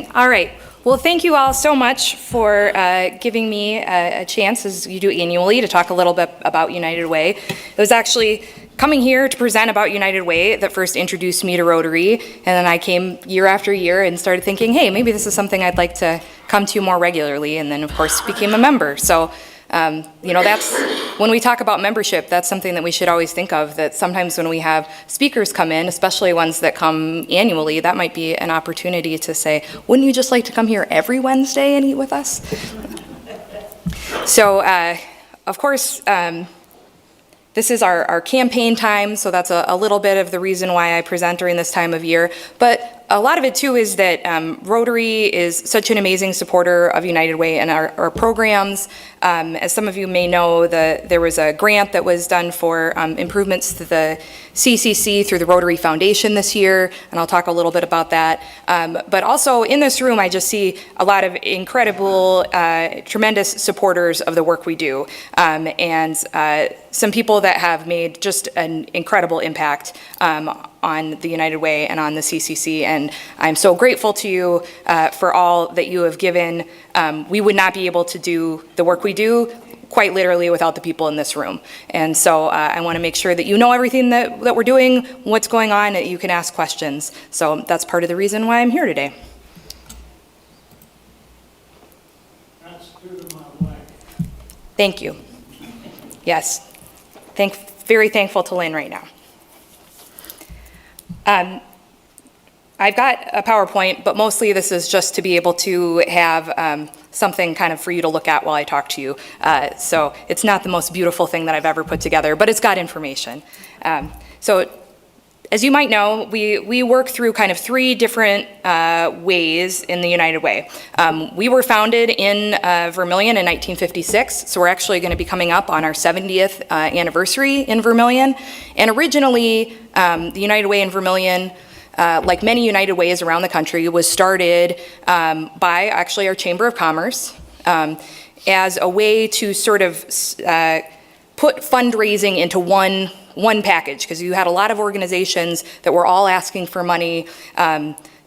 All right. Well, thank you all so much for giving me a chance, as you do annually, to talk a little bit about United Way. It was actually coming here to present about United Way that first introduced me to Rotary, and then I came year after year and started thinking, hey, maybe this is something I'd like to come to more regularly, and then of course became a member. So, you know, that's, when we talk about membership, that's something that we should always think of, that sometimes when we have speakers come in, especially ones that come annually, that might be an opportunity to say, wouldn't you just like to come here every Wednesday and eat with us? So, of course, this is our campaign time, so that's a little bit of the reason why I present during this time of year. But a lot of it too is that Rotary is such an amazing supporter of United Way and our programs. As some of you may know, there was a grant that was done for improvements to the CCC through the Rotary Foundation this year, and I'll talk a little bit about that. But also in this room, I just see a lot of incredible, tremendous supporters of the work we do, and some people that have made just an incredible impact on the United Way and on the CCC, and I'm so grateful to you for all that you have given. We would not be able to do the work we do quite literally without the people in this room. And so I want to make sure that you know everything that we're doing, what's going on, that you can ask questions. So that's part of the reason why I'm here today. That's due to my wife. Thank you. Yes. Very thankful to Lynn right now. I've got a PowerPoint, but mostly this is just to be able to have something kind of for you to look at while I talk to you. So it's not the most beautiful thing that I've ever put together, but it's got information. So as you might know, we work through kind of three different ways in the United Way. We were founded in Vermillion in 1956, so we're actually going to be coming up on our 70th anniversary in Vermillion. And originally, the United Way in Vermillion, like many United Ways around the country, was started by actually our Chamber of Commerce as a way to sort of put fundraising into one package, because you had a lot of organizations that were all asking for money.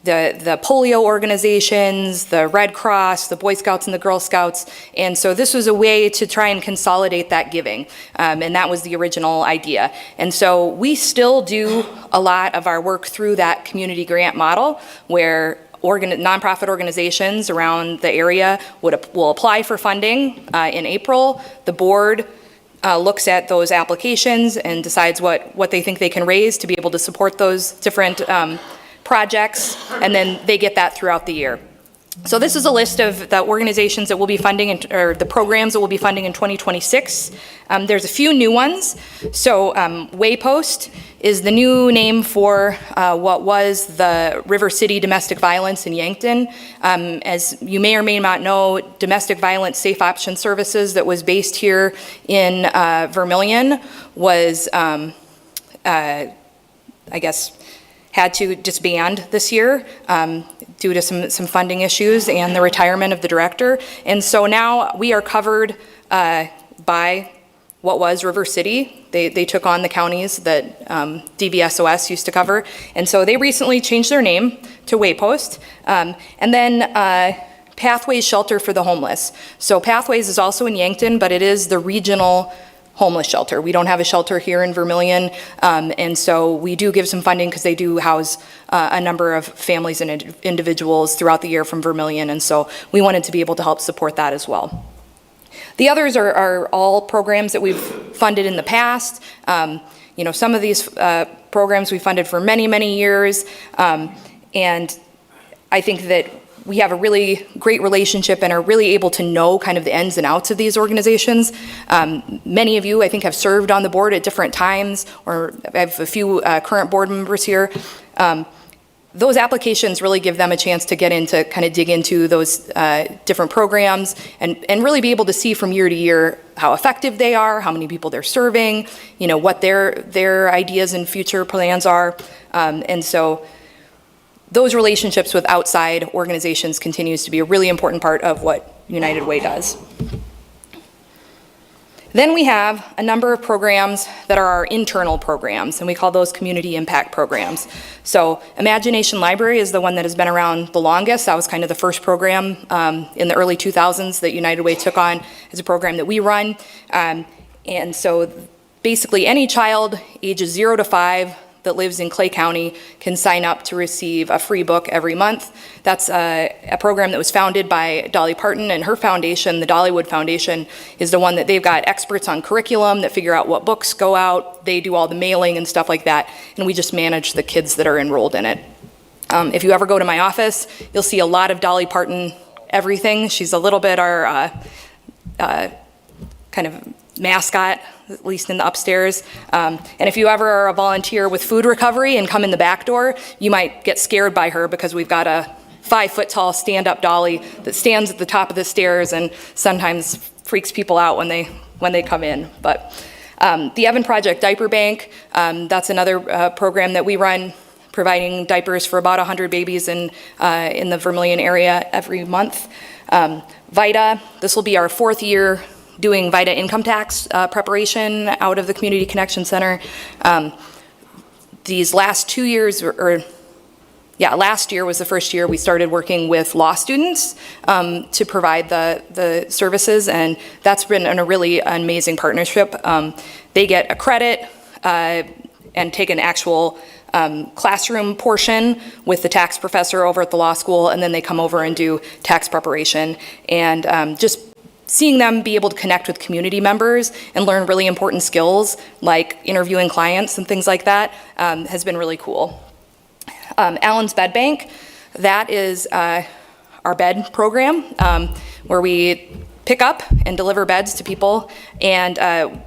The polio organizations, the Red Cross, the Boy Scouts and the Girl Scouts, and so this was a way to try and consolidate that giving, and that was the original idea. And so we still do a lot of our work through that community grant model, where nonprofit organizations around the area will apply for funding in April. The board looks at those applications and decides what they think they can raise to be able to support those different projects, and then they get that throughout the year. So this is a list of the organizations that will be funding, or the programs that will be funding in 2026. There's a few new ones. So Waypost is the new name for what was the River City Domestic Violence in Yankton. As you may or may not know, Domestic Violence Safe Option Services that was based here in Vermillion was, I guess, had to disband this year due to some funding issues and the retirement of the director. And so now we are covered by what was River City. They took on the counties that DVSOS used to cover. And so they recently changed their name to Waypost. And then Pathways Shelter for the Homeless. So Pathways is also in Yankton, but it is the regional homeless shelter. We don't have a shelter here in Vermillion, and so we do give some funding because they do house a number of families and individuals throughout the year from Vermillion, and so we wanted to be able to help support that as well. The others are all programs that we've funded in the past. You know, some of these programs we funded for many, many years, and I think that we have a really great relationship and are really able to know kind of the ins and outs of these organizations. Many of you, I think, have served on the board at different times, or I have a few current board members here. Those applications really give them a chance to get into, kind of dig into those different programs and really be able to see from year to year how effective they are, how many people they're serving, you know, what their ideas and future plans are. And so those relationships with outside organizations continues to be a really important part of what United Way does. Then we have a number of programs that are our internal programs, and we call those community impact programs. So Imagination Library is the one that has been around the longest. That was kind of the first program in the early 2000s that United Way took on as a program that we run. And so basically any child ages 0 to 5 that lives in Clay County can sign up to receive a free book every month. That's a program that was founded by Dolly Parton, and her foundation, the Dollywood Foundation, is the one that they've got experts on curriculum that figure out what books go out. They do all the mailing and stuff like that, and we just manage the kids that are enrolled in it. If you ever go to my office, you'll see a lot of Dolly Parton everything. She's a little bit our kind of mascot, at least in the upstairs. And if you ever are a volunteer with food recovery and come in the back door, you might get scared by her because we've got a 5-foot-tall stand-up dolly that stands at the top of the stairs and sometimes freaks people out when they come in. But the Evan Project Diaper Bank, that's another program that we run, providing diapers for about 100 babies in the Vermillion area every month. VITA, this will be our 4th year doing VITA income tax preparation out of the Community Connection Center. These last 2 years, last year was the first year we started working with law students to provide the services, and that's been a really amazing partnership. They get a credit and take an actual classroom portion with the tax professor over at the law school, and then they come over and do tax preparation. And just seeing them be able to connect with community members and learn really important skills like interviewing clients and things like that has been really cool. Allen's Bed Bank, that is our bed program where we pick up and deliver beds to people. And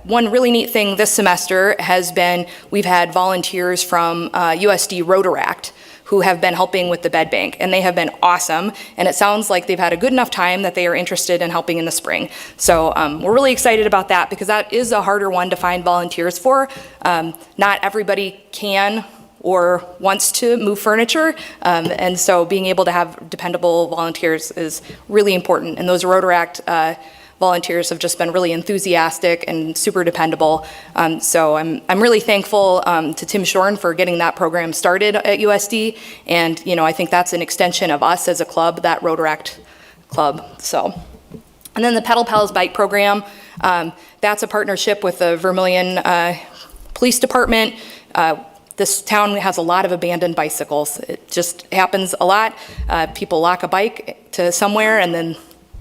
one really neat thing this semester has been we've had volunteers from USD Rotaract who have been helping with the bed bank, and they have been awesome, and it sounds like they've had a good enough time that they are interested in helping in the spring. So we're really excited about that because that is a harder one to find volunteers for. Not everybody can or wants to move furniture, and so being able to have dependable volunteers is really important, and those Rotaract volunteers have just been really enthusiastic and super dependable. So I'm really thankful to Tim Shorn for getting that program started at USD, and I think that's an extension of us as a club, that Rotaract club. So, and then the Pedal Pals Bike program, that's a partnership with the Vermillion Police Department. This town has a lot of abandoned bicycles. It just happens a lot. People lock a bike to somewhere and then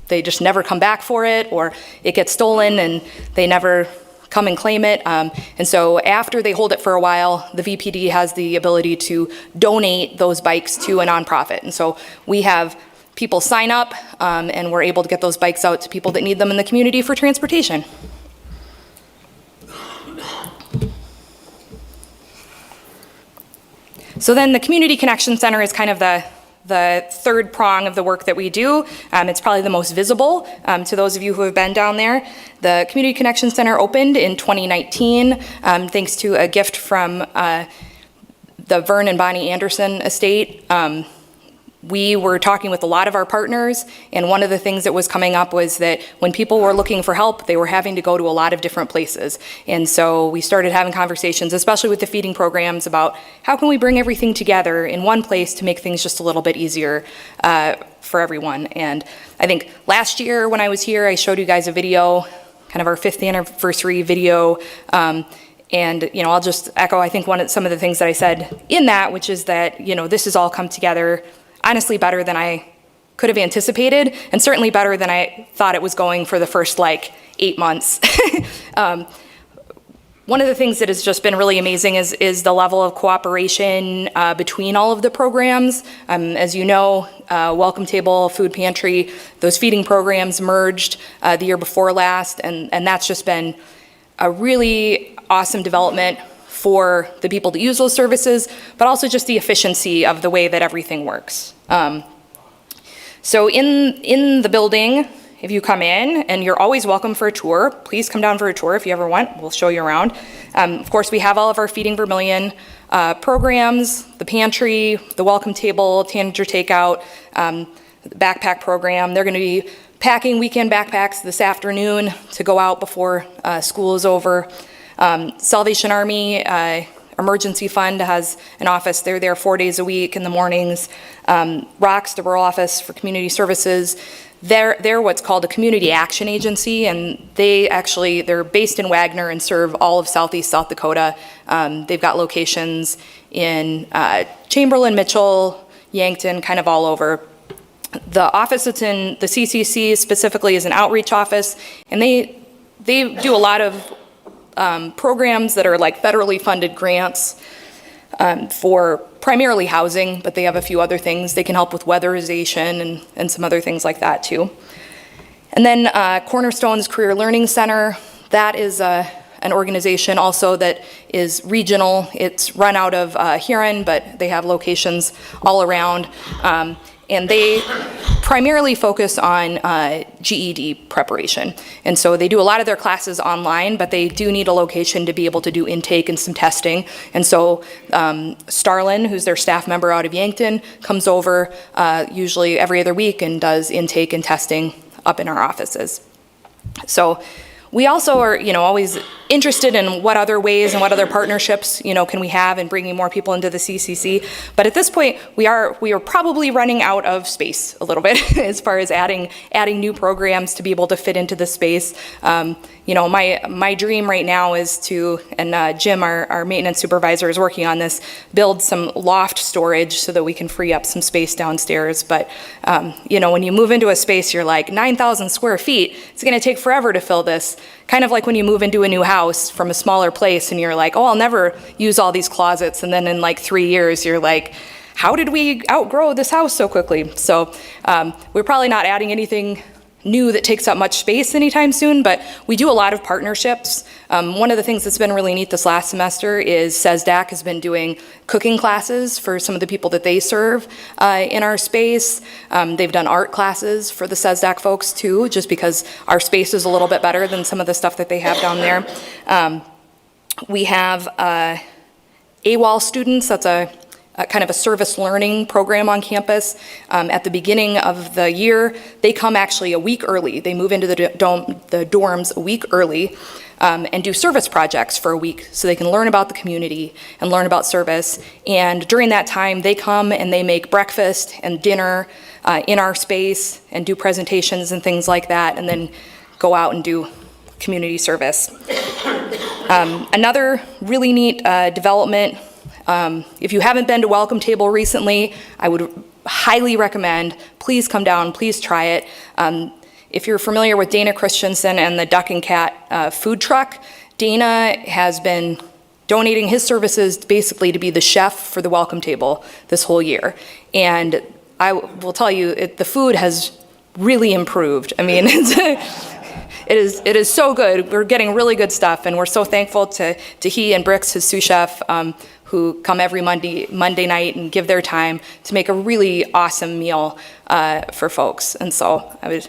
they just never come back for it, or it gets stolen and they never come and claim it. And so after they hold it for a while, the VPD has the ability to donate those bikes to a nonprofit. And so we have people sign up and we're able to get those bikes out to people that need them in the community for transportation. So then the Community Connection Center is kind of the third prong of the work that we do. It's probably the most visible to those of you who have been down there. The Community Connection Center opened in 2019 thanks to a gift from the Vern and Bonnie Anderson estate. We were talking with a lot of our partners, and one of the things that was coming up was that when people were looking for help, they were having to go to a lot of different places. And so we started having conversations, especially with the feeding programs, about how can we bring everything together in one place to make things just a little bit easier for everyone. And I think last year when I was here, I showed you guys a video, kind of our 5th anniversary video. And I'll just echo, I think, some of the things that I said in that, which is that, this has all come together honestly better than I could have anticipated, and certainly better than I thought it was going for the first 8 months. One of the things that has just been really amazing is the level of cooperation between all of the programs. As you know, Welcome Table, Food Pantry, those feeding programs merged the year before last, and that's just been a really awesome development for the people to use those services, but also just the efficiency of the way that everything works. So in the building, if you come in, and you're always welcome for a tour, please come down for a tour if you ever want. We'll show you around. Of course, we have all of our Feeding Vermillion programs, the pantry, the welcome table, Tanager takeout. backpack program. They're going to be packing weekend backpacks this afternoon to go out before school is over. Salvation Army Emergency Fund has an office. They're there 4 days a week in the mornings. ROCS, the Rural Office for Community Services, they're what's called a community action agency, and they're based in Wagner and serve all of southeast South Dakota. They've got locations in Chamberlain, Mitchell, Yankton, kind of all over. The office that's in the CCC specifically is an outreach office, and they do a lot of programs that are like federally funded grants for primarily housing, but they have a few other things. They can help with weatherization and some other things like that too. And then Cornerstone's Career Learning Center, that is an organization also that is regional. It's run out of Huron, but they have locations all around. And they primarily focus on GED preparation. And so they do a lot of their classes online, but they do need a location to be able to do intake and some testing. And so Starlin, who's their staff member out of Yankton, comes over usually every other week and does intake and testing up in our offices. So we also are, always interested in what other ways and what other partnerships, can we have in bringing more people into the CCC. But at this point, we are probably running out of space a little bit as far as adding new programs to be able to fit into the space. My dream right now is to, and Jim, our maintenance supervisor, is working on this, build some loft storage so that we can free up some space downstairs. But, when you move into a space, you're like 9,000 square feet, it's going to take forever to fill this. Kind of like when you move into a new house from a smaller place and you're like, oh, I'll never use all these closets. And then in like 3 years, you're like, how did we outgrow this house so quickly? So we're probably not adding anything new that takes up much space anytime soon, but we do a lot of partnerships. One of the things that's been really neat this last semester is CESDAC has been doing cooking classes for some of the people that they serve in our space. They've done art classes for the CESDAC folks too, just because our space is a little bit better than some of the stuff that they have down there. We have AWOL students, that's a kind of a service learning program on campus. At the beginning of the year, they come actually a week early. They move into the dorms a week early and do service projects for a week so they can learn about the community and learn about service. And during that time, they come and they make breakfast and dinner in our space and do presentations and things like that, and then go out and do community service. Another really neat development, if you haven't been to Welcome Table recently, I would highly recommend, please come down, please try it. If you're familiar with Dana Christensen and the Duck and Cat food truck, Dana has been donating his services basically to be the chef for the Welcome Table this whole year. And I will tell you, the food has really improved. I mean, it is so good. We're getting really good stuff, and we're so thankful to he and Bricks, his sous chef, who come every Monday night and give their time to make a really awesome meal for folks. And so I would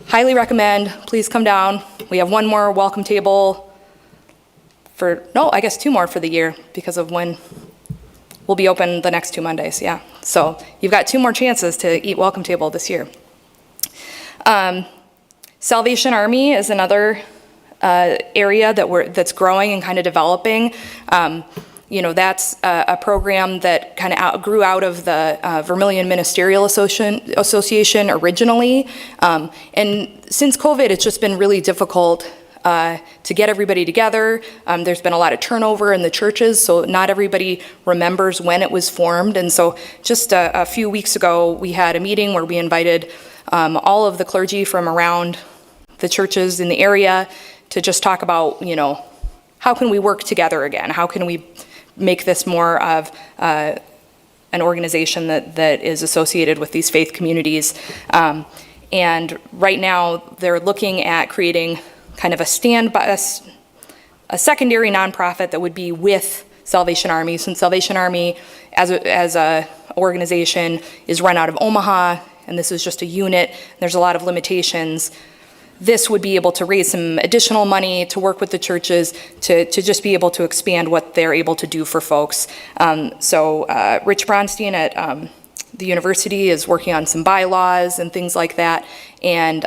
highly recommend, please come down. We have one more welcome table I guess 2 more for the year because of when we'll be open the next 2 Mondays, yeah. So you've got 2 more chances to eat welcome table this year. Salvation Army is another area that's growing and kind of developing. That's a program that kind of grew out of the Vermillion Ministerial Association originally. And since COVID, it's just been really difficult to get everybody together. There's been a lot of turnover in the churches, so not everybody remembers when it was formed. And so just a few weeks ago, we had a meeting where we invited all of the clergy from around the churches in the area to just talk about, how can we work together again? How can we make this more of an organization that is associated with these faith communities? And right now, they're looking at creating kind of a secondary nonprofit that would be with Salvation Army, since Salvation Army as a organization is run out of Omaha, and this is just a unit. There's a lot of limitations. This would be able to raise some additional money to work with the churches to just be able to expand what they're able to do for folks. So Rich Bronstein at the university is working on some bylaws and things like that, and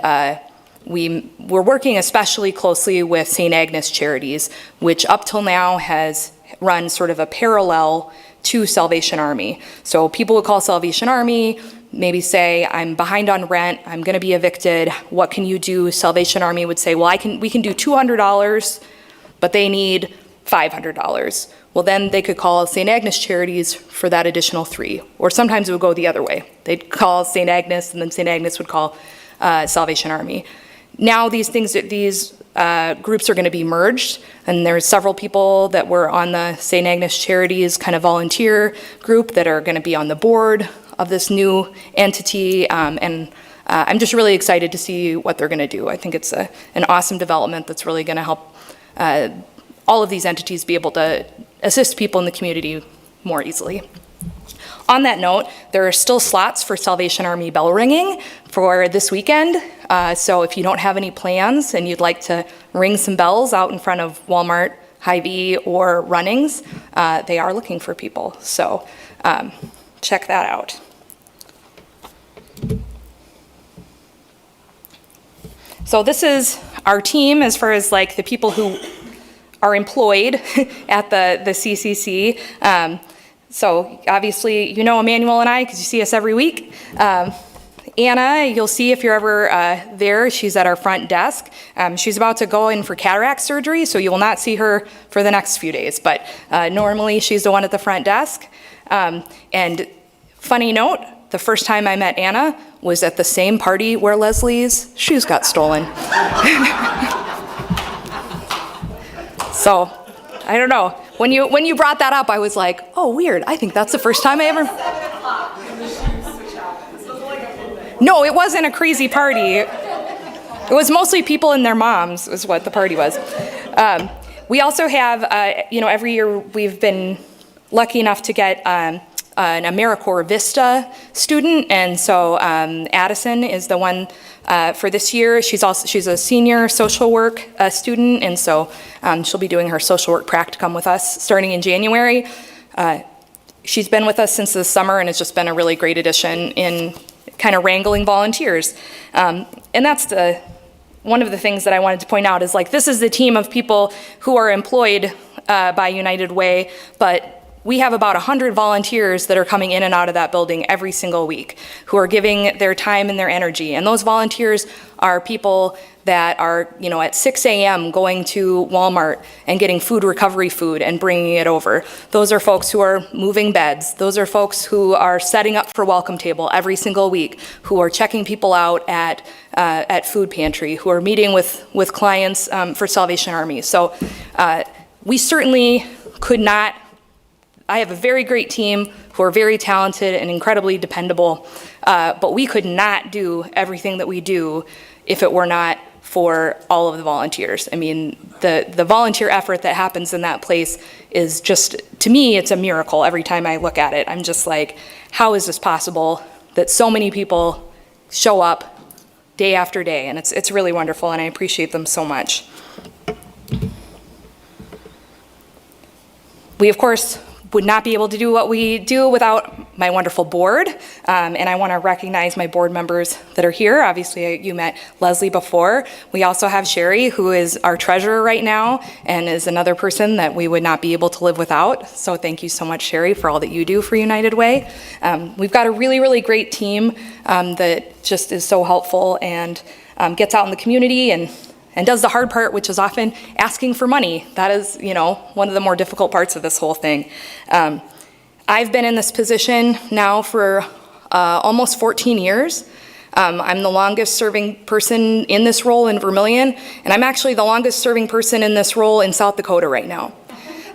we're working especially closely with St. Agnes Charities, which up till now has run sort of a parallel to Salvation Army. So people would call Salvation Army, maybe say, I'm behind on rent, I'm gonna be evicted, what can you do? Salvation Army would say, well, we can do $200, but they need $500. Well, then they could call St. Agnes Charities for that additional $3. Or sometimes it would go the other way. They'd call St. Agnes, and then St. Agnes would call Salvation Army. Now these groups are going to be merged, and there's several people that were on the St. Agnes Charities kind of volunteer group that are going to be on the board of this new entity, and I'm just really excited to see what they're going to do. I think it's an awesome development that's really going to help all of these entities be able to assist people in the community more easily. On that note, there are still slots for Salvation Army bell ringing for this weekend. So if you don't have any plans and you'd like to ring some bells out in front of Walmart, Hy-Vee, or Runnings, they are looking for people. So check that out. So this is our team as far as like the people who are employed at the CCC. So obviously, you know Emmanuel and I, because you see us every week. Anna, you'll see if you're ever there, she's at our front desk. She's about to go in for cataract surgery, so you will not see her for the next few days. But normally, she's the one at the front desk. And funny note, the first time I met Anna was at the same party where Leslie's shoes got stolen. So, I don't know. When you brought that up, I was like, oh, weird. I think that's the first time I ever... No, it wasn't a crazy party. It was mostly people and their moms is what the party was. We also have, every year we've been lucky enough to get an AmeriCorps Vista student, and so Addison is the one for this year. She's a senior social work student, and so she'll be doing her social work practicum with us starting in January. She's been with us since the summer, and it's just been a really great addition in kind of wrangling volunteers. And that's one of the things that I wanted to point out is like this is the team of people who are employed by United Way, but we have about 100 volunteers that are coming in and out of that building every single week who are giving their time and their energy. And those volunteers are people that are, at 6 a.m. going to Walmart and getting food recovery food and bringing it over. Those are folks who are moving beds. Those are folks who are setting up for Welcome Table every single week, who are checking people out at Food Pantry, who are meeting with clients for Salvation Army. So we certainly could not. I have a very great team who are very talented and incredibly dependable, but we could not do everything that we do if it were not for all of the volunteers. I mean, the volunteer effort that happens in that place is just, to me, it's a miracle every time I look at it. I'm just like, how is this possible that so many people show up day after day? And it's really wonderful, and I appreciate them so much. We, of course, would not be able to do what we do without my wonderful board, and I want to recognize my board members that are here. Obviously, you met Leslie before. We also have Sherry, who is our treasurer right now, and is another person that we would not be able to live without. So thank you so much, Sherry, for all that you do for United Way. We've got a really, really great team that just is so helpful and gets out in the community and does the hard part, which is often asking for money. That is, one of the more difficult parts of this whole thing. I've been in this position now for almost 14 years. I'm the longest serving person in this role in Vermillion, and I'm actually the longest serving person in this role in South Dakota right now.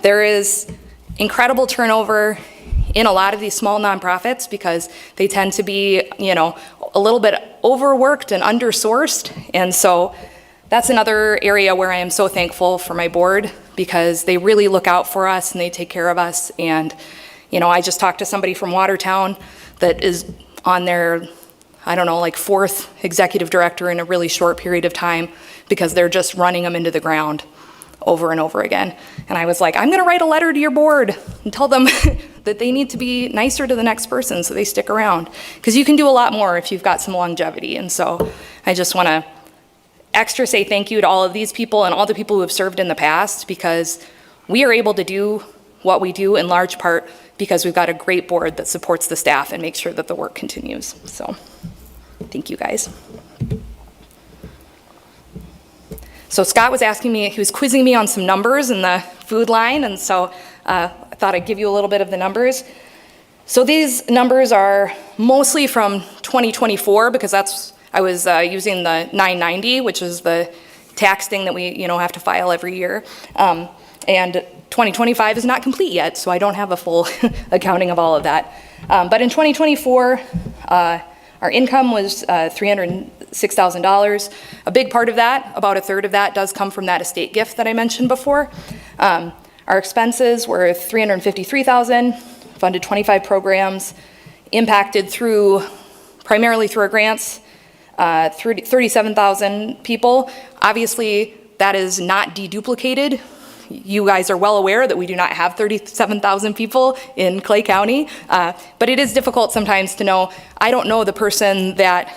There is incredible turnover in a lot of these small nonprofits because they tend to be, a little bit overworked and undersourced, and so that's another area where I am so thankful for my board because they really look out for us and they take care of us. And, I just talked to somebody from Watertown that is on their, fourth executive director in a really short period of time because they're just running them into the ground. over and over again. And I was like, I'm gonna write a letter to your board and tell them that they need to be nicer to the next person so they stick around. Because you can do a lot more if you've got some longevity. And so I just wanna extra say thank you to all of these people and all the people who have served in the past, because we are able to do what we do in large part because we've got a great board that supports the staff and makes sure that the work continues. So thank you guys. So Scott was asking me, he was quizzing me on some numbers in the food line, and so I thought I'd give you a little bit of the numbers. So these numbers are mostly from 2024, because I was using the 990, which is the tax thing that we have to file every year. And 2025 is not complete yet, so I don't have a full accounting of all of that. But in 2024, our income was $306,000. A big part of that, about a third of that, does come from that estate gift that I mentioned before. Our expenses were $353,000, funded 25 programs, impacted primarily through our grants, 37,000 people. Obviously, that is not deduplicated. You guys are well aware that we do not have 37,000 people in Clay County, but it is difficult sometimes to know. I don't know the person that,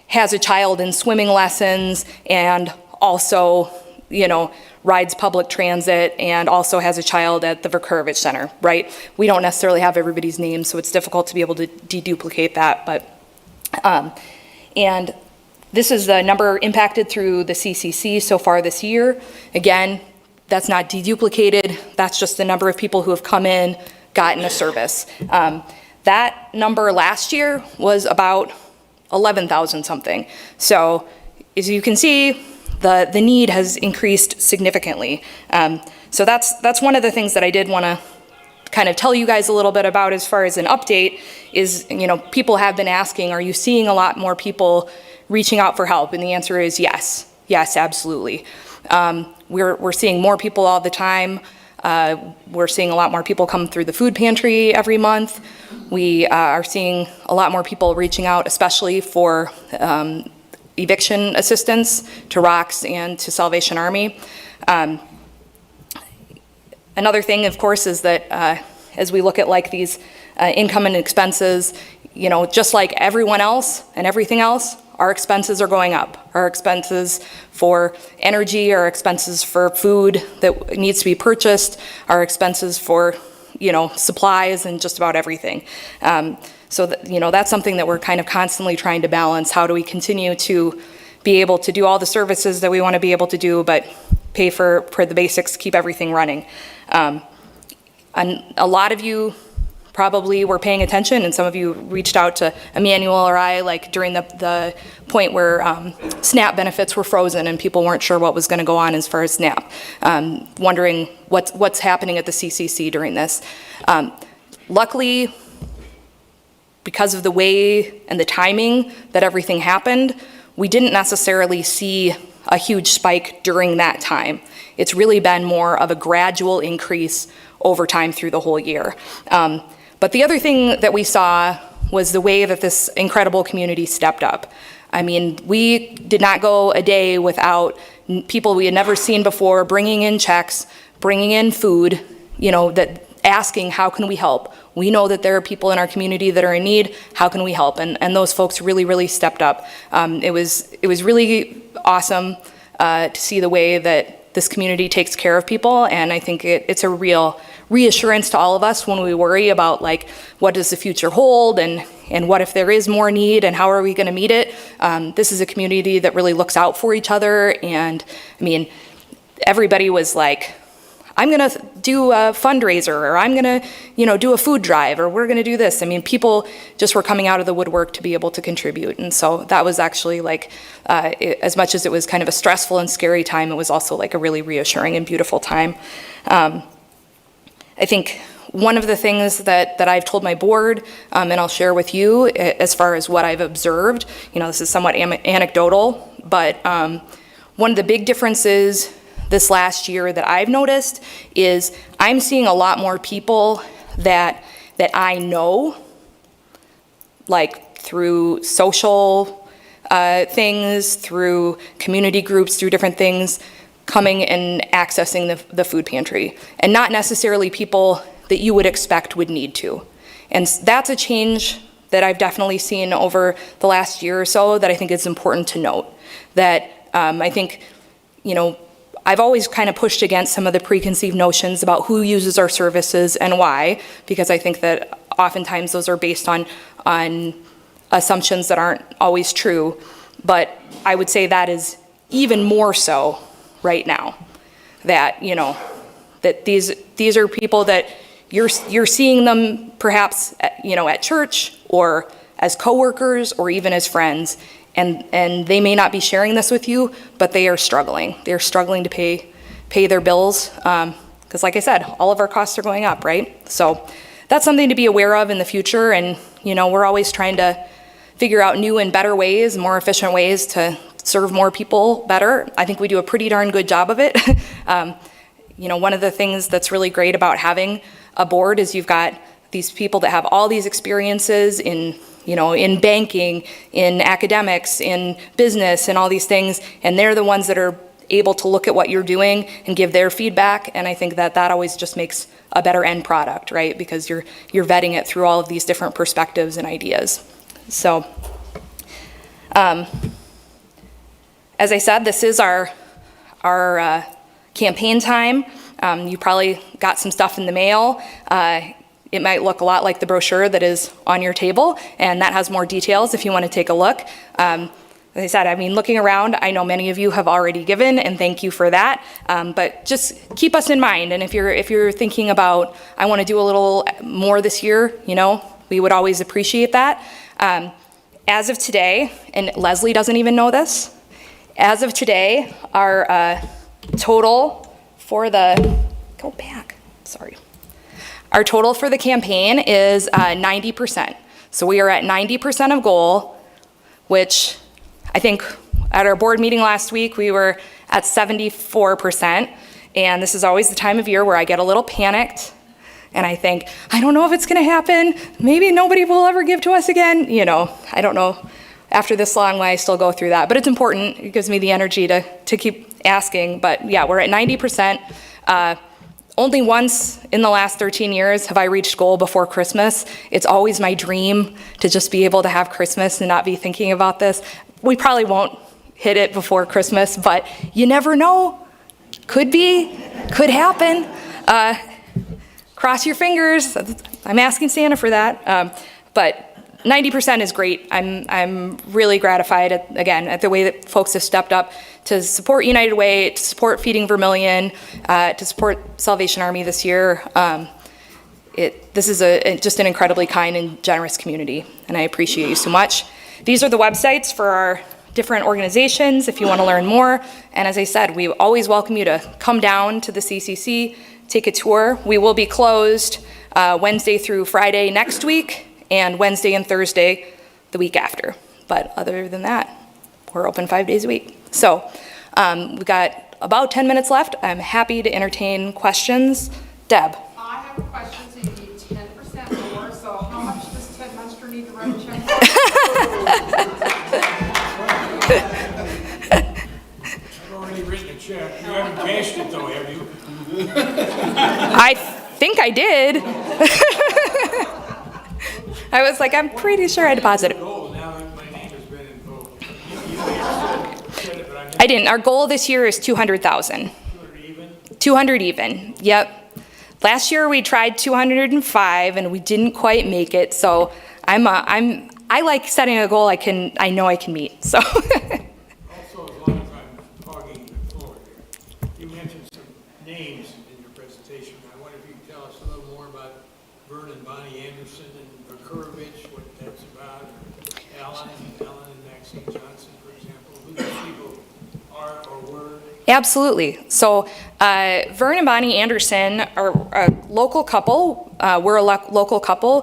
has a child in swimming lessons and also, rides public transit and also has a child at the Vermillion Center, right? We don't necessarily have everybody's name, so it's difficult to be able to deduplicate that, but, and this is the number impacted through the CCC so far this year. Again, that's not deduplicated. That's just the number of people who have come in, gotten a service. That number last year was about 11,000 something. So as you can see, the need has increased significantly. So that's one of the things that I did want to kind of tell you guys a little bit about as far as an update is, people have been asking, are you seeing a lot more people reaching out for help? And the answer is yes. Yes, absolutely. We're seeing more people all the time. We're seeing a lot more people come through the food pantry every month. We are seeing a lot more people reaching out, especially for eviction assistance to ROCS and to Salvation Army. Another thing, of course, is that as we look at like these income and expenses, just like everyone else and everything else, our expenses are going up. Our expenses for energy, our expenses for food that needs to be purchased, our expenses for, supplies and just about everything. So that, that's something that we're kind of constantly trying to balance. How do we continue to be able to do all the services that we want to be able to do, but pay for the basics, keep everything running? And a lot of you probably were paying attention, and some of you reached out to Emmanuel or I, like during the point where SNAP benefits were frozen and people weren't sure what was going to go on as far as SNAP, wondering what's happening at the CCC during this. Luckily, because of the way and the timing that everything happened, we didn't necessarily see a huge spike during that time. It's really been more of a gradual increase over time through the whole year. But the other thing that we saw was the way that this incredible community stepped up. I mean, we did not go a day without people we had never seen before bringing in checks, bringing in food, that asking, how can we help? We know that there are people in our community that are in need. How can we help? And those folks really, really stepped up. It was really awesome to see the way that this community takes care of people, and I think it's a real reassurance to all of us when we worry about like what does the future hold and what if there is more need and how are we going to meet it. This is a community that really looks out for each other, and I mean, everybody was like, I'm going to do a fundraiser, or I'm going to, do a food drive, or we're going to do this. I mean, people just were coming out of the woodwork to be able to contribute. And so that was actually like, as much as it was kind of a stressful and scary time, it was also like a really reassuring and beautiful time. I think one of the things that I've told my board, and I'll share with you as far as what I've observed, this is somewhat anecdotal, but one of the big differences this last year that I've noticed is I'm seeing a lot more people that I know, like through social things, through community groups, through different things, coming and accessing the food pantry, and not necessarily people that you would expect would need to. And that's a change that I've definitely seen over the last year or so that I think is important to note. That I think, I've always kind of pushed against some of the preconceived notions about who uses our services and why, because I think that oftentimes those are based on assumptions that aren't always true. But I would say that is even more so right now. That, that these are people that you're seeing them perhaps at church or as coworkers or even as friends, and they may not be sharing this with you, but they are struggling. They're struggling to pay their bills because, like I said, all of our costs are going up, right? So that's something to be aware of in the future, and we're always trying to figure out new and better ways, more efficient ways to serve more people better. I think we do a pretty darn good job of it. One of the things that's really great about having a board is you've got these people that have all these experiences in banking, in academics, in business, and all these things, and they're the ones that are able to look at what you're doing and give their feedback, and I think that always just makes a better end product, right? Because you're vetting it through all of these different perspectives and ideas. So, as I said, this is our campaign time. You probably got some stuff in the mail. It might look a lot like the brochure that is on your table, and that has more details if you want to take a look. As I said, looking around, I know many of you have already given, and thank you for that. But just keep us in mind, and if you're thinking about, I want to do a little more this year, we would always appreciate that. As of today, and Leslie doesn't even know this, as of today, our total for Our total for the campaign is 90%. So we are at 90% of goal, which I think at our board meeting last week, we were at 74%. And this is always the time of year where I get a little panicked and I think, I don't know if it's gonna happen. Maybe nobody will ever give to us again. I don't know after this long why I still go through that, but it's important. It gives me the energy to keep asking. But yeah, we're at 90%. Only once in the last 13 years have I reached goal before Christmas. It's always my dream to just be able to have Christmas and not be thinking about this. We probably won't hit it before Christmas, but you never know. Could be, could happen. Cross your fingers. I'm asking Santa for that. But 90% is great. I'm really gratified at the way that folks have stepped up to support United Way, to support Feeding Vermillion, to support Salvation Army this year. This is just an incredibly kind and generous community, and I appreciate you so much. These are the websites for our different organizations if you want to learn more. And as I said, we always welcome you to come down to the CCC, take a tour. We will be closed Wednesday through Friday next week, and Wednesday and Thursday the week after. But other than that, we're open 5 days a week. So we've got about 10 minutes left. I'm happy to entertain questions. Deb? I have a question. So you need 10% more. So how much does Ted Munster need to write a check? I've already written a check. You haven't cashed it though, have you? I think I did. I was like, I'm pretty sure I deposited. Now that my name has been invoked. I didn't. Our goal this year is 200,000. 200 even? 200 even, yep. Last year we tried 205 and we didn't quite make it, so I like setting a goal I know I can meet, so. Also, as long as I'm hogging the floor here, you mentioned some names in your presentation. I wonder if you could tell us a little more about Vern and Bonnie Anderson and Vakurovich, what that's about, or Alan and Maxine Johnson, for example, who these people are or were. Absolutely. So Vern and Bonnie Anderson are a local couple. We're a local couple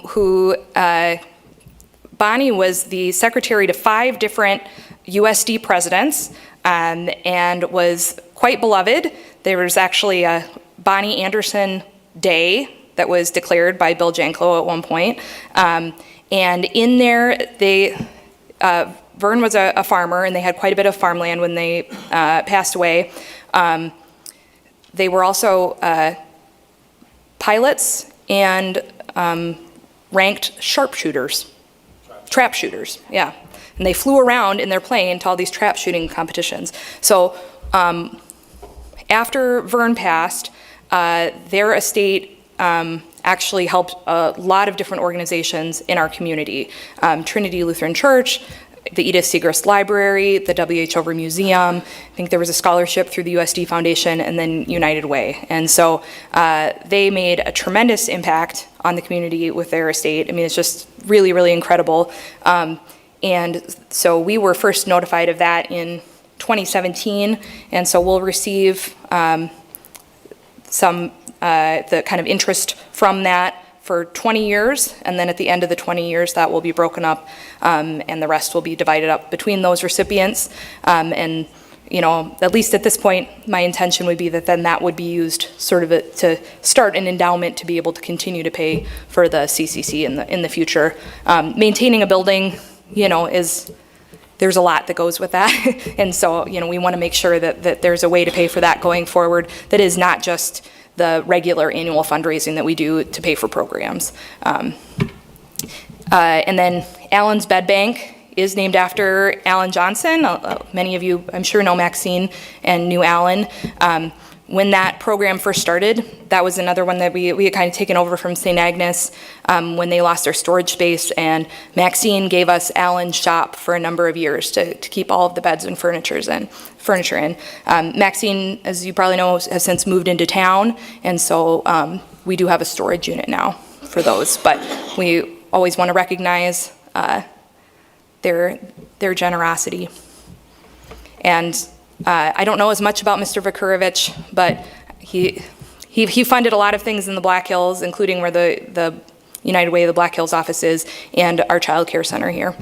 who, Bonnie was the secretary to 5 different USD presidents and was quite beloved. There was actually a Bonnie Anderson Day that was declared by Bill Janklow at one point. And in there, Vern was a farmer, and they had quite a bit of farmland when they passed away. They were also pilots and ranked sharpshooters, trap shooters, yeah. And they flew around in their plane to all these trap shooting competitions. So after Vern passed, their estate actually helped a lot of different organizations in our community. Trinity Lutheran Church, the Edith Segrist Library, the W.H. Over Museum. I think there was a scholarship through the USD Foundation, and then United Way. And so they made a tremendous impact on the community with their estate. I mean, it's just really, really incredible. And so we were first notified of that in 2017, and so we'll receive some the kind of interest from that for 20 years, and then at the end of the 20 years, that will be broken up, and the rest will be divided up between those recipients. And you know, at least at this point, my intention would be that then that would be used sort of to start an endowment to be able to continue to pay for the CCC in the future. Maintaining a building, you know, there's a lot that goes with that. And so, you know, we want to make sure that there's a way to pay for that going forward that is not just the regular annual fundraising that we do to pay for programs. And then Allen's Bed Bank is named after Alan Johnson. Many of you, I'm sure, know Maxine and knew Alan. When that program first started, that was another one that we had kind of taken over from St. Agnes when they lost their storage space, and Maxine gave us Alan's shop for a number of years to keep all of the beds and furniture in. Maxine, as you probably know, has since moved into town, and so we do have a storage unit now for those, but we always want to recognize their generosity. And I don't know as much about Mr. Vakurovich, but he funded a lot of things in the Black Hills, including where the United Way of the Black Hills office is, and our child care center here.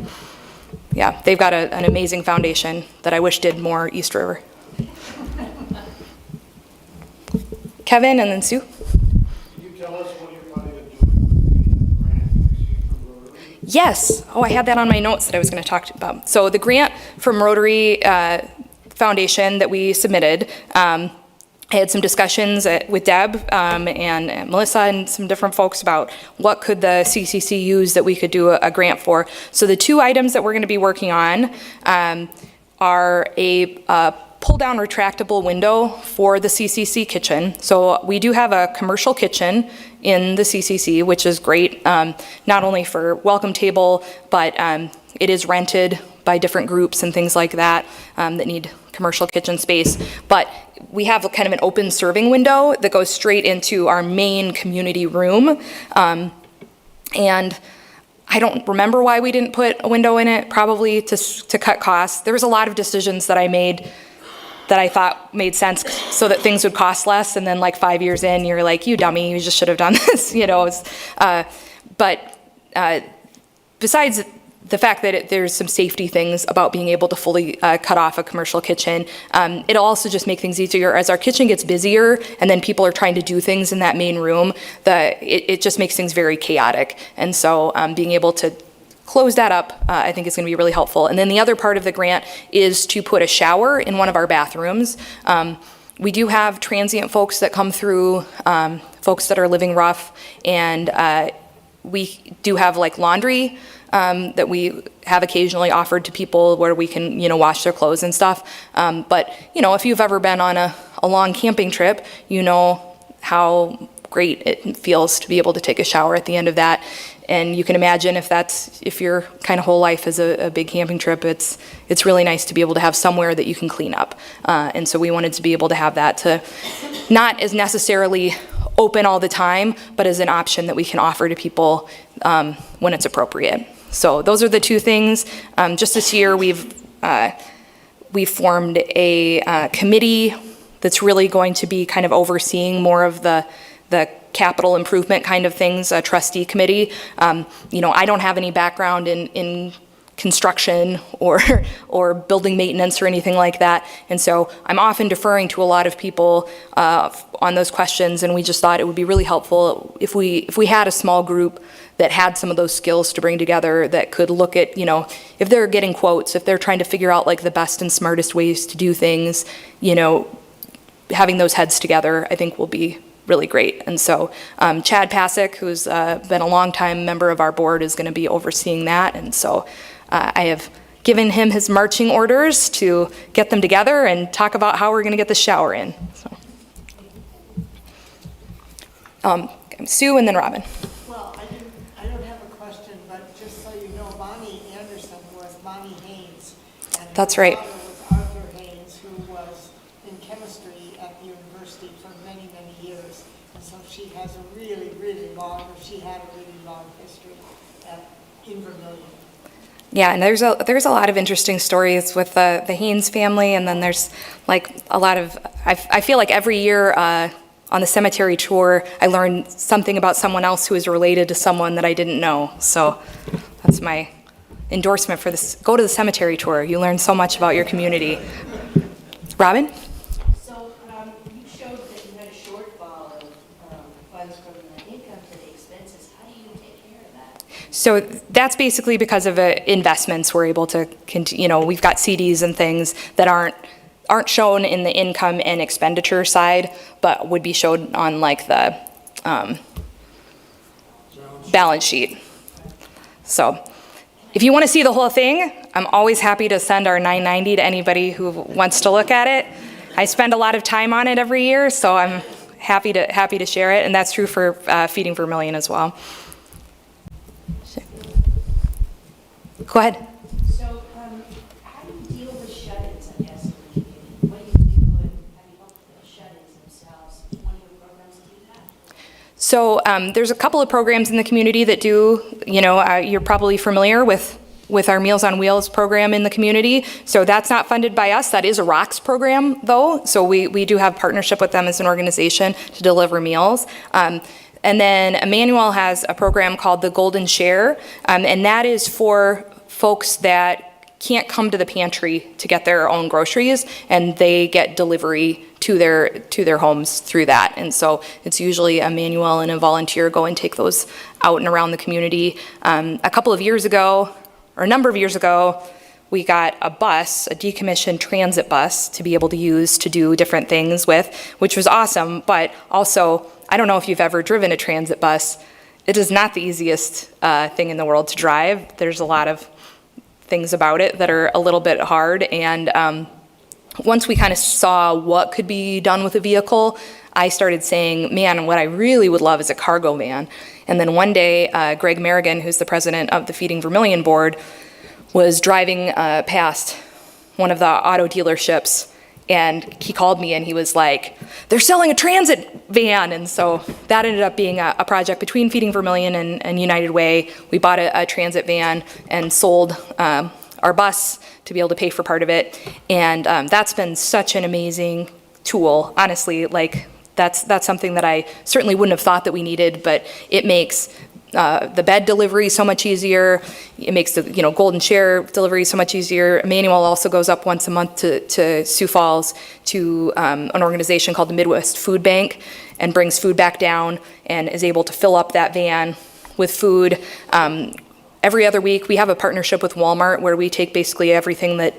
Yeah, they've got an amazing foundation that I wish did more East River. Kevin and then Sue. Can you tell us what you're planning to do with the grant you received from Rotary? Yes. Oh, I had that on my notes that I was going to talk about. So the grant from Rotary Foundation that we submitted, I had some discussions with Deb and Melissa and some different folks about what could the CCC use that we could do a grant for. So the two items that we're going to be working on are a pull-down retractable window for the CCC kitchen. So we do have a commercial kitchen in the CCC, which is great, not only for welcome table, but it is rented by different groups and things like that that need commercial kitchen space. But we have kind of an open serving window that goes straight into our main community room. And I don't remember why we didn't put a window in it, probably to cut costs. There was a lot of decisions that I made that I thought made sense so that things would cost less, and then like 5 years in, you're like, you dummy, you just should have done this, you know. Besides the fact that there's some safety things about being able to fully cut off a commercial kitchen, it'll also just make things easier as our kitchen gets busier and then people are trying to do things in that main room. It just makes things very chaotic. And so being able to close that up, I think is going to be really helpful. And then the other part of the grant is to put a shower in one of our bathrooms. We do have transient folks that come through, folks that are living rough, and we do have like laundry that we have occasionally offered to people where we can, you know, wash their clothes and stuff. But, you know, if you've ever been on a long camping trip, you know how great it feels to be able to take a shower at the end of that. And you can imagine if your kind of whole life is a big camping trip, it's really nice to be able to have somewhere that you can clean up. And so we wanted to be able to have that, to not as necessarily open all the time, but as an option that we can offer to people when it's appropriate. So those are the two things. Just this year, we've formed a committee that's really going to be kind of overseeing more of the capital improvement kind of things, a trustee committee. You know, I don't have any background in construction or building maintenance or anything like that. And so I'm often deferring to a lot of people on those questions, and we just thought it would be really helpful if we had a small group that had some of those skills to bring together, that could look at, if they're getting quotes, if they're trying to figure out like the best and smartest ways to do things, having those heads together, I think will be really great. And so Chad Pasick, who's been a longtime member of our board, is going to be overseeing that. And so I have given him his marching orders to get them together and talk about how we're going to get the shower in. So. Sue and then Robin. Well, I don't have a question, but just so you know, Bonnie Anderson was Bonnie Haynes. And That's right. her father was Arthur Haynes, who was in chemistry at the university for many, many years. And so she has a really, really long, or she had a really long history in Vermillion. Yeah, and there's a lot of interesting stories with the Haynes family, and then there's like a lot of, I feel like every year on the cemetery tour, I learned something about someone else who is related to someone that I didn't know. So that's my endorsement for this. Go to the cemetery tour. You learn so much about your community. Robin? So you showed that you had a shortfall of funds from the income to the expenses. How do you take care of that? So that's basically because of investments. We're able to, we've got CDs and things that aren't shown in the income and expenditure side, but would be shown on like the balance sheet. So if you want to see the whole thing, I'm always happy to send our 990 to anybody who wants to look at it. I spend a lot of time on it every year, so I'm happy to share it, and that's true for Feeding Vermillion as well. Go ahead. So how do you deal with shut-ins, I guess, in the community? What do you do, and how do you help the shut-ins themselves? Do one of your programs do that? So there's a couple of programs in the community that do, you're probably familiar with our Meals on Wheels program in the community. So that's not funded by us. That is a ROCS program, though. So we do have partnership with them as an organization to deliver meals. And then Emmanuel has a program called the Golden Share, and that is for folks that can't come to the pantry to get their own groceries, and they get delivery to their homes through that. And so it's usually Emmanuel and a volunteer go and take those out and around the community. A number of years ago, we got a bus, a decommissioned transit bus, to be able to use to do different things with, which was awesome. But also, I don't know if you've ever driven a transit bus. It is not the easiest thing in the world to drive. There's a lot of things about it that are a little bit hard. And once we kind of saw what could be done with a vehicle, I started saying, man, what I really would love is a cargo van. And then one day, Greg Merrigan, who's the president of the Feeding Vermillion board, was driving past one of the auto dealerships, and he called me and he was like, they're selling a transit van. And so that ended up being a project between Feeding Vermillion and United Way. We bought a transit van and sold our bus to be able to pay for part of it. And that's been such an amazing tool, honestly. Like that's something that I certainly wouldn't have thought that we needed, but it makes the bed delivery so much easier. It makes the Golden Share delivery so much easier. Emmanuel also goes up once a month to Sioux Falls to an organization called the Midwest Food Bank and brings food back down and is able to fill up that van with food. Every other week we have a partnership with Walmart where we take basically everything that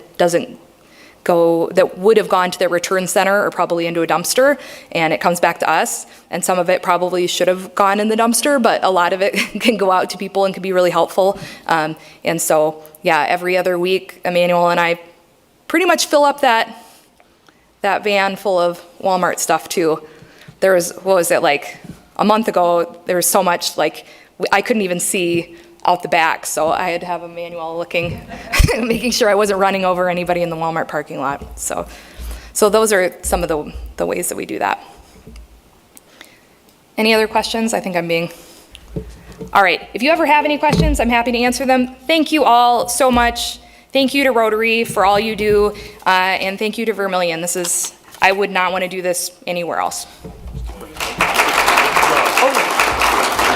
would have gone to their return center or probably into a dumpster, and it comes back to us. And some of it probably should have gone in the dumpster, but a lot of it can go out to people and can be really helpful. And so, yeah, every other week, Emmanuel and I pretty much fill up that van full of Walmart stuff too. There was, what was it, like a month ago, there was so much, like I couldn't even see out the back, so I had to have Emmanuel looking, making sure I wasn't running over anybody in the Walmart parking lot. So those are some of the ways that we do that. Any other questions? I think I'm being... All right, if you ever have any questions, I'm happy to answer them. Thank you all so much. Thank you to Rotary for all you do, and thank you to Vermillion. I would not want to do this anywhere else.